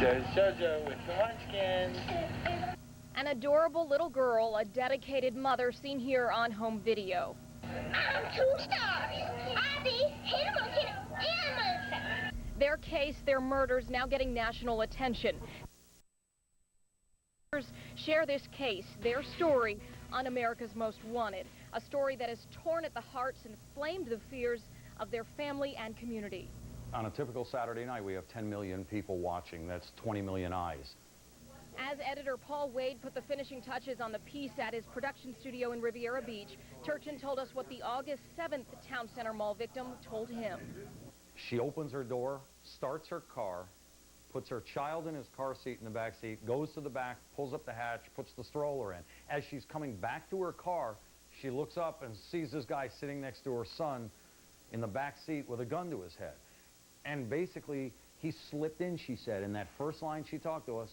There's JoJo with the Munchkins. An adorable little girl, a dedicated mother seen here on home video. I'm 2 stars. Abby, Hamilton. Their case, their murders, now getting national attention. Share this case, their story, on America's Most Wanted. A story that has torn at the hearts and flamed the fears of their family and community. On a typical Saturday night, we have 10 million people watching. That's 20 million eyes. As editor Paul Wade put the finishing touches on the piece at his production studio in Riviera Beach, Turchin told us what the August 7th Town Center Mall victim told him. She opens her door, starts her car, puts her child in his car seat in the back seat, goes to the back, pulls up the hatch, puts the stroller in. As she's coming back to her car, she looks up and sees this guy sitting next to her son in the back seat with a gun to his head. And basically, he slipped in, she said, in that first line she talked to us,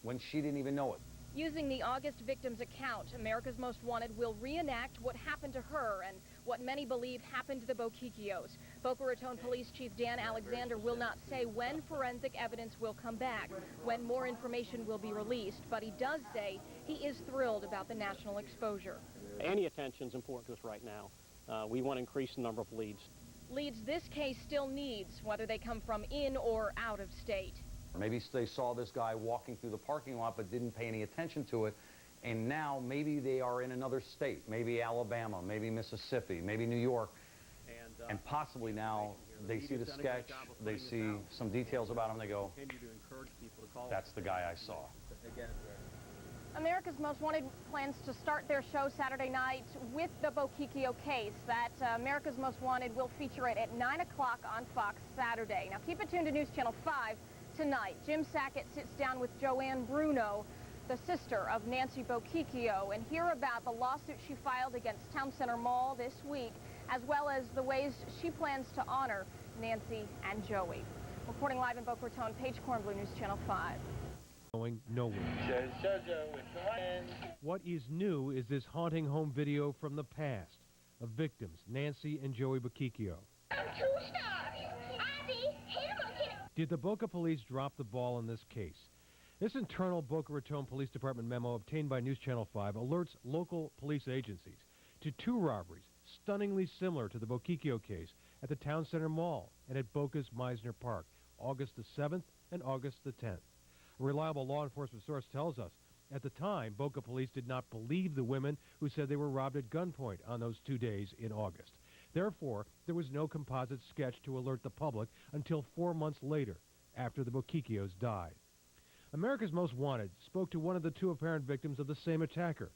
when she didn't even know it. Using the August victim's account, America's Most Wanted will reenact what happened to her and what many believe happened to the Bochicchios. Boca Raton Police Chief Dan Alexander will not say when forensic evidence will come back, when more information will be released, but he does say he is thrilled about the national exposure. Any attention is important to us right now. We want to increase the number of leads. Leads this case still needs, whether they come from in or out of state. Maybe they saw this guy walking through the parking lot but didn't pay any attention to it, and now maybe they are in another state, maybe Alabama, maybe Mississippi, maybe New York, and possibly now they see the sketch, they see some details about him, they go, that's the guy I saw. America's Most Wanted plans to start their show Saturday night with the Bochicchio case. That America's Most Wanted will feature it at 9 o'clock on Fox Saturday. Now keep it tuned to News Channel 5 tonight. Jim Sackett sits down with Joanne Bruno, the sister of Nancy Bochicchio, and hear about the lawsuit she filed against Town Center Mall this week, as well as the ways she plans to honor Nancy and Joey. Reporting live in Boca Raton, Paige Kornblue, News Channel 5. Going nowhere. There's JoJo with the Munchkins. What is new is this haunting home video from the past of victims, Nancy and Joey Bochicchio. I'm 2 stars. Abby, Hamilton. Did the Boca police drop the ball in this case? This internal Boca Raton Police Department memo obtained by News Channel 5 alerts local police agencies to 2 robberies stunningly similar to the Bochicchio case at the Town Center Mall and at Boca's Meisner Park, August the 7th and August the 10th. A reliable law enforcement source tells us at the time, Boca police did not believe the women who said they were robbed at gunpoint on those 2 days in August. Therefore, there was no composite sketch to alert the public until 4 months later, after the Bochicchios died. America's Most Wanted spoke to one of the 2 apparent victims of the same attacker.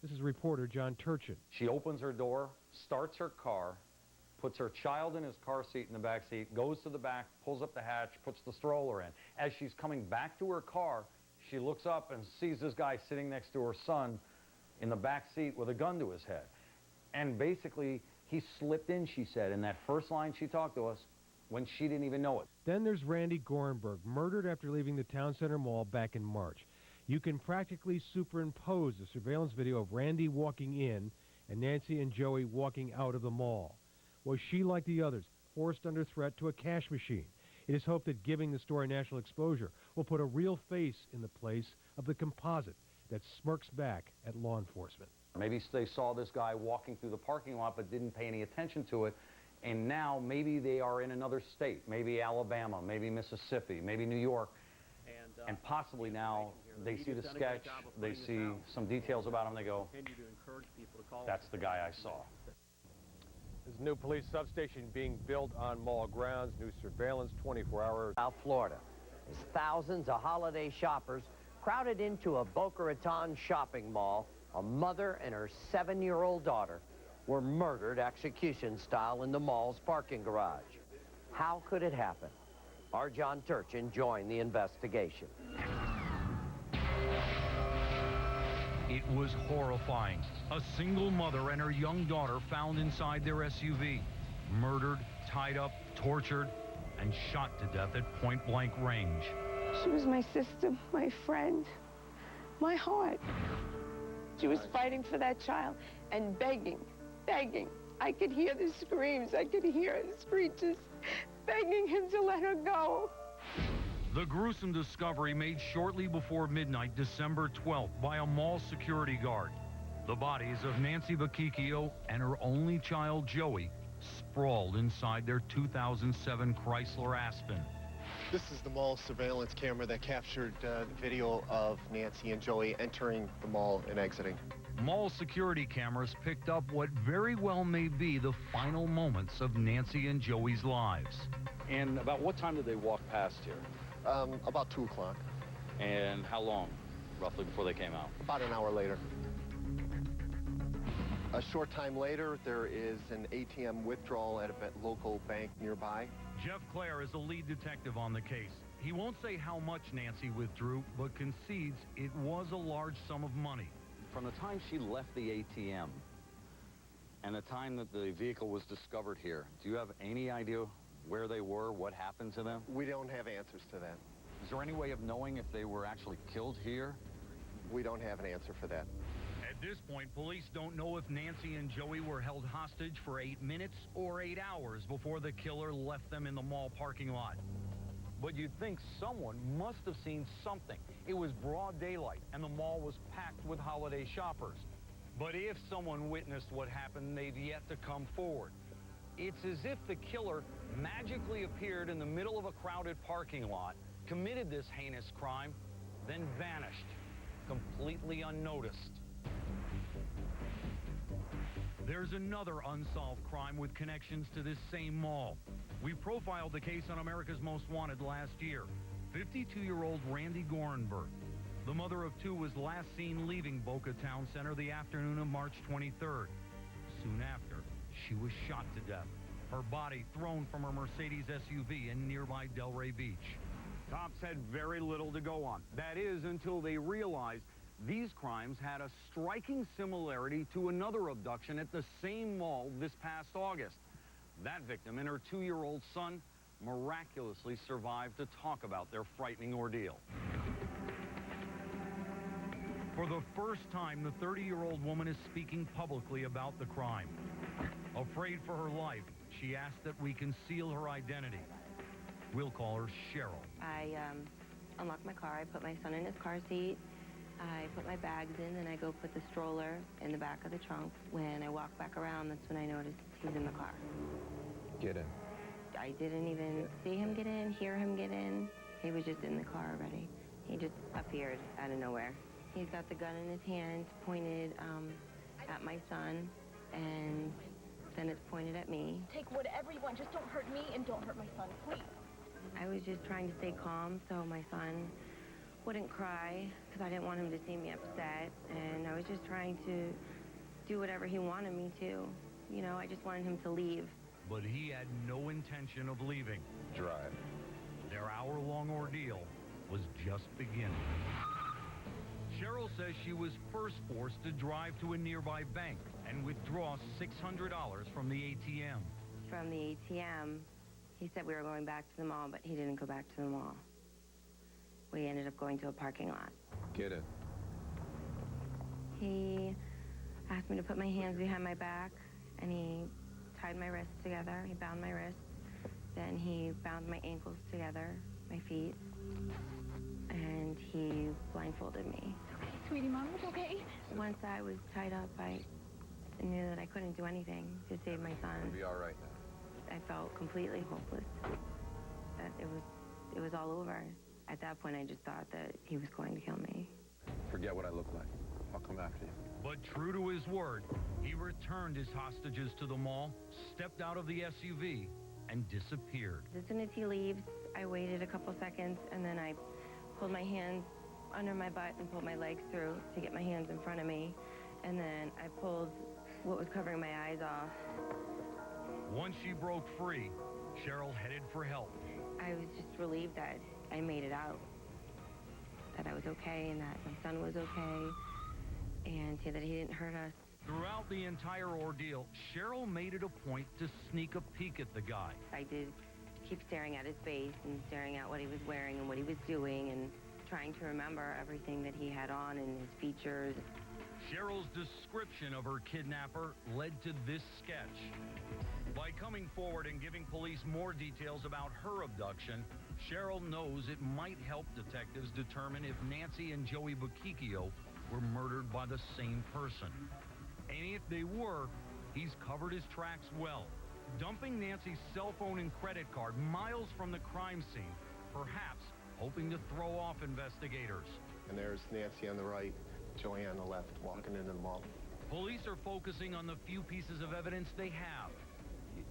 This is reporter John Turchin. She opens her door, starts her car, puts her child in his car seat in the back seat, goes to the back, pulls up the hatch, puts the stroller in. As she's coming back to her car, she looks up and sees this guy sitting next to her son in the back seat with a gun to his head. And basically, he slipped in, she said, in that first line she talked to us, when she didn't even know it. Then there's Randy Gorenberg, murdered after leaving the Town Center Mall back in March. You can practically superimpose the surveillance video of Randy walking in and Nancy and Joey walking out of the mall. Was she, like the others, forced under threat to a cash machine? It is hoped that giving the story national exposure will put a real face in the place of the composite that smirks back at law enforcement. Maybe they saw this guy walking through the parking lot but didn't pay any attention to it, and now maybe they are in another state, maybe Alabama, maybe Mississippi, maybe New York, and possibly now they see the sketch, they see some details about him, they go, that's the guy I saw. There's a new police substation being built on mall grounds, new surveillance 24 hours. South Florida, as thousands of holiday shoppers crowded into a Boca Raton shopping mall, a mother and her 7-year-old daughter were murdered execution style in the mall's parking garage. How could it happen? Our John Turchin joined the investigation. It was horrifying. A single mother and her young daughter found inside their SUV, murdered, tied up, tortured, and shot to death at point-blank range. She was my sister, my friend, my heart. She was fighting for that child and begging. I could hear the screams, I could hear the screeches, begging him to let her go. The gruesome discovery made shortly before midnight, December 12th, by a mall security guard. The bodies of Nancy Bochicchio and her only child, Joey, sprawled inside their 2007 Chrysler Aspen. This is the mall surveillance camera that captured video of Nancy and Joey entering the mall and exiting. Mall security cameras picked up what very well may be the final moments of Nancy and Joey's lives. And about what time did they walk past here? About 2 o'clock. And how long, roughly, before they came out? About an hour later. A short time later, there is an ATM withdrawal at a local bank nearby. Jeff Clare is the lead detective on the case. He won't say how much Nancy withdrew, but concedes it was a large sum of money. From the time she left the ATM and the time that the vehicle was discovered here, do you have any idea where they were, what happened to them? We don't have answers to that. Is there any way of knowing if they were actually killed here? We don't have an answer for that. At this point, police don't know if Nancy and Joey were held hostage for 8 minutes or 8 hours before the killer left them in the mall parking lot. But you'd think someone must have seen something. It was broad daylight, and the mall was packed with holiday shoppers. But if someone witnessed what happened, they've yet to come forward. It's as if the killer magically appeared in the middle of a crowded parking lot, committed this heinous crime, then vanished, completely unnoticed. There's another unsolved crime with connections to this same mall. We profiled the case on America's Most Wanted last year. 52-year-old Randy Gorenberg. The mother of two was last seen leaving Boca Town Center the afternoon of March 23rd. Soon after, she was shot to death, her body thrown from her Mercedes SUV in nearby Delray Beach. Cops had very little to go on. That is, until they realized these crimes had a striking similarity to another abduction at the same mall this past August. That victim and her 2-year-old son miraculously survived to talk about their frightening ordeal. For the first time, the 30-year-old woman is speaking publicly about the crime. Afraid for her life, she asked that we conceal her identity. We'll call her Cheryl. I unlocked my car. I put my son in his car seat. I put my bags in, and I go put the stroller in the back of the trunk. When I walk back around, that's when I noticed he was in the car. Get in. I didn't even see him get in, hear him get in. He was just in the car already. He just appeared out of nowhere. He's got the gun in his hand, pointed at my son, and then it's pointed at me. Take whatever you want. Just don't hurt me and don't hurt my son, please. I was just trying to stay calm so my son wouldn't cry, because I didn't want him to see me upset, and I was just trying to do whatever he wanted me to. You know, I just wanted him to leave. But he had no intention of leaving. Drive. Their hour-long ordeal was just beginning. Cheryl says she was first forced to drive to a nearby bank and withdraw $600 from the ATM. From the ATM, he said we were going back to the mall, but he didn't go back to the mall. We ended up going to a parking lot. Get it. He asked me to put my hands behind my back, and he tied my wrists together. He bound my wrists. Then he bound my ankles together, my feet, and he blindfolded me. Okay, sweetie, Mom, it's okay. Once I was tied up, I knew that I couldn't do anything to save my son. You'll be all right now. I felt completely hopeless. That it was all over. At that point, I just thought that he was going to kill me. Forget what I look like. I'll come after you. But true to his word, he returned his hostages to the mall, stepped out of the SUV, and disappeared. As soon as he leaves, I waited a couple seconds, and then I pulled my hands under my butt and pulled my legs through to get my hands in front of me. And then I pulled what was covering my eyes off. Once she broke free, Cheryl headed for help. I was just relieved that I made it out, that I was okay and that my son was okay, and that he didn't hurt us. Throughout the entire ordeal, Cheryl made it a point to sneak a peek at the guy. I did keep staring at his face and staring at what he was wearing and what he was doing and trying to remember everything that he had on and his features. Cheryl's description of her kidnapper led to this sketch. By coming forward and giving police more details about her abduction, Cheryl knows it might help detectives determine if Nancy and Joey Bochicchio were murdered by the same person. And if they were, he's covered his tracks well, dumping Nancy's cell phone and credit card miles from the crime scene, perhaps hoping to throw off investigators. And there's Nancy on the right, Joey on the left, walking into the mall. Police are focusing on the few pieces of evidence they have.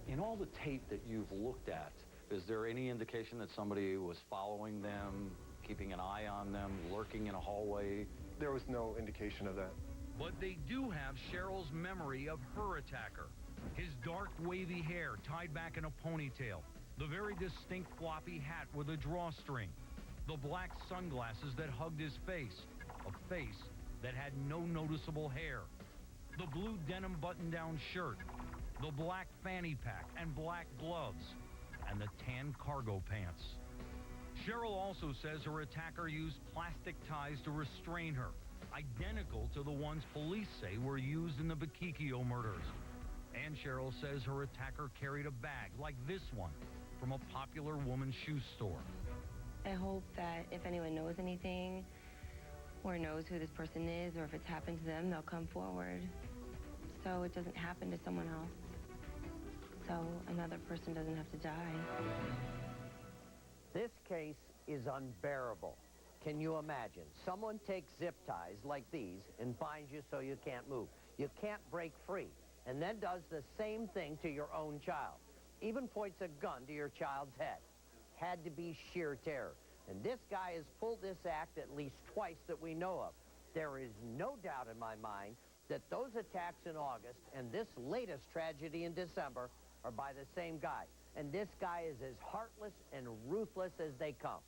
In all the tape that you've looked at, is there any indication that somebody was following them, keeping an eye on them, lurking in a hallway? There was no indication of that. But they do have Cheryl's memory of her attacker. His dark, wavy hair tied back in a ponytail, the very distinct floppy hat with a drawstring, the black sunglasses that hugged his face, a face that had no noticeable hair, the blue denim button-down shirt, the black fanny pack and black gloves, and the tan cargo pants. Cheryl also says her attacker used plastic ties to restrain her, identical to the ones police say were used in the Bochicchio murders. And Cheryl says her attacker carried a bag like this one from a popular woman's shoe store. I hope that if anyone knows anything or knows who this person is or if it's happened to them, they'll come forward so it doesn't happen to someone else, so another person doesn't have to die. This case is unbearable. Can you imagine? Someone takes zip ties like these and binds you so you can't move. You can't break free, and then does the same thing to your own child. Even points a gun to your child's head. Had to be sheer terror. And this guy has pulled this act at least twice that we know of. There is no doubt in my mind that those attacks in August and this latest tragedy in December are by the same guy. And this guy is as heartless and ruthless as they come.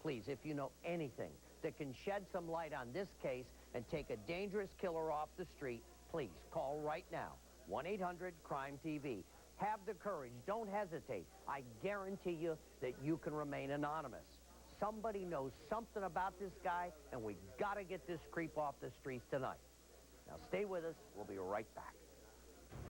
Please, if you know anything that can shed some light on this case and take a dangerous killer off the street, please call right now. 1-800-CRIME-TV. Have the courage. Don't hesitate. I guarantee you that you can remain anonymous. Somebody knows something about this guy, and we got to get this creep off the streets tonight. Now, stay with us. We'll be right back.